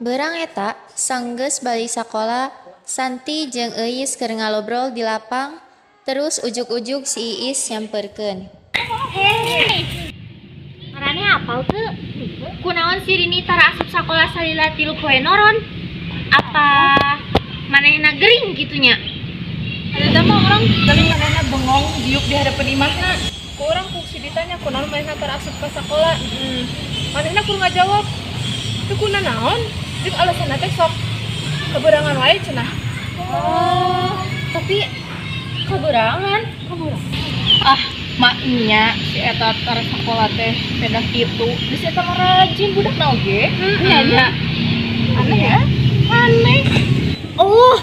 Beurang eta sanggeus balik sakola, Santi jeung Euis keur ngalobrol di lapang, terus ujug-ujug si Iis nyamperkeun. Hei, marane apal teu? Kunaon si Rini tara asup sakola salila 3 poe noron? Apa manehna gering gitunya? Ada mah orang dari manehna bengong diuk di hadapan imahna. Ku orang fungsi ditanya kunaon manehna tara asup ka sakola. Manehna kudu ngajawab. Teu kuna naon? Jeung alasanna teh sok keberangan wae cenah. Oh, tapi keberangan. Ah, maknya si eta tara sakola teh pedah kitu. Geus eta mah rajin budak na oge. Nya. Aneh ya? Aneh. Oh,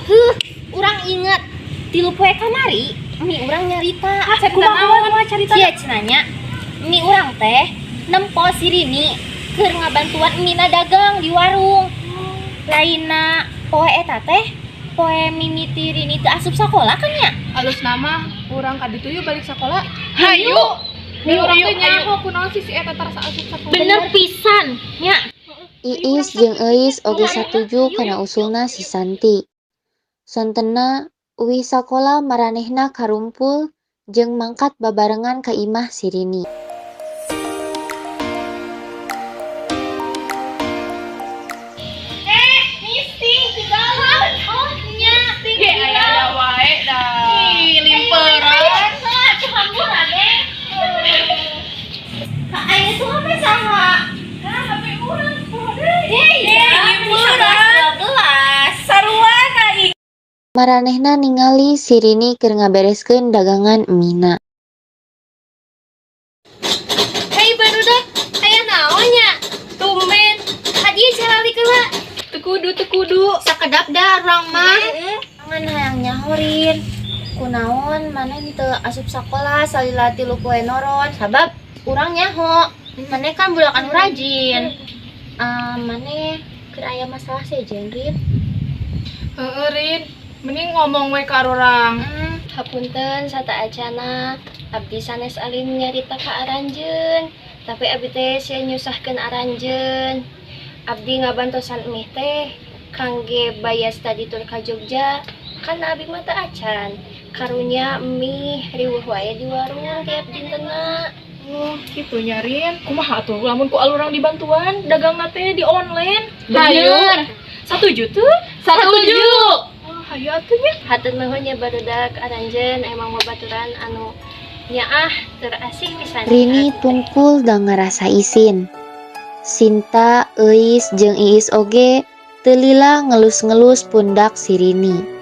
urang inget 3 poe kamari, mi urang nyarita. Kumaha carita? Sia cenanya, mi urang teh nempo si Rini keur ngabantuan mina dagang di warung. Lainna poe eta teh poe mimiti Rini teu asup sakola kan nya? Alus nama urang ka ditu yeuh balik sakola. Hayu. Urang teh nyaho kunaon si eta tara asup sakola. Bener pisan nya. Iis jeung Euis oge satuju kana usulna si Santi. Sontena uwi sakola maranehna karumpul jeung mangkat babarengan ka imah si Rini. Misting tinggalan. Oh nya, Ge aya wae dah. Limperan. Campuran deh. Kak aya tuh apa saha? HP urang Gelas. Saruana ih. Maranehna ningali si Rini keur ngabereskeun dagangan emina. Hei barudak, aya naon nya? Tumben. Hadiah carali keula. Teu kudu. Sakedap dah urang mah. Jangan hayang nyahorin. Kunaon maneh teu asup sakola salila 3 poe noron sabab urang nyaho. Maneh kan budak anu rajin. Maneh keur aya masalah sejen Rin. Heueuh Rin, mending ngomong we ka urang. Hapunten sata acana abdi sanes alim nyarita ka aranjeun, tapi abdi teh sia nyusahkeun aranjeun. Abdi ngabantosan emih teh kangge bayas tadi tur ka Jogja, kan abdi mah teu acan. Karunya emih riweuh wae di warung tiap dintenna. Oh, kitu nya Rin. Kumaha atuh lamun ku alurang dibantuan dagangna teh di online? Bener. Satuju tuh? Satuju. Oh, hayu atuh nya. Hatur nuhun nya barudak aranjeun emang babaturan anu nyaah terasih pisan. Rini tungkul da ngarasa isin. Sinta, Euis jeung Iis oge teu lila ngelus-ngelus pundak si Rini.